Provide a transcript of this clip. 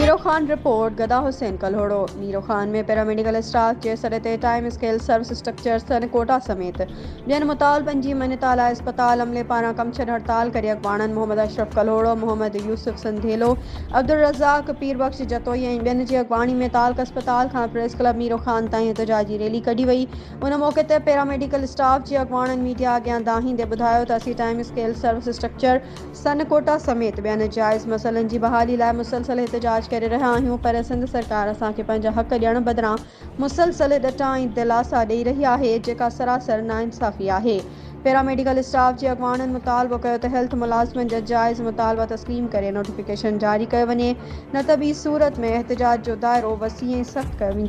नीरो Khan report गदा हुसैन कल्होड़ो। नीरो खान में paramedical staff जे सड़ते time scale service structure सन कोटा समेत बियन मुतालबन जी मन्नता लाइ अस्पताल अमले पारां कम छॾ हड़ताल करे अॻवाणनि मोहम्मद अशरफ कल्होड़ो, मोहम्मद यूसुफ संधेलो, अब्दुल रज़ाक पीरबख्श जतोई ऐं ॿियनि जी अॻवाणी में तालक अस्पताल खां प्रेस क्लब नीरो खान ताईं एहतजाजी रैली कढी वई। उन मौक़े ते पैरामेडिकल स्टाफ जे अॻवाणनि मीडिया अॻियां दाहींदे ॿुधायो त असीं टाइम स्केल सर्विस स्ट्रक्चर सन कोटा समेत ॿियनि जाइज़ मसइलनि जी बहाली लाइ मुसलसल एहतजाज करे रहिया आहियूं, पर सिंध सरकार असांखे पंहिंजा हक़ ॾियण बदिरां मुसलसल ॾटा ऐं दिलासा ॾेई रही आहे, जेका सरासर नाइंसाफ़ी आहे। पैरामेडिकल स्टाफ जे अॻवाणनि मुतालबो कयो त हेल्थ मुलाज़िमनि जा जाइज़ मुतालबा तस्लीम करे नोटिफिकेशन जारी कयो वञे, न त ॿी सूरत में एहतजाज जो दाइरो वसी ऐं सख़्तु कयो वेंदो।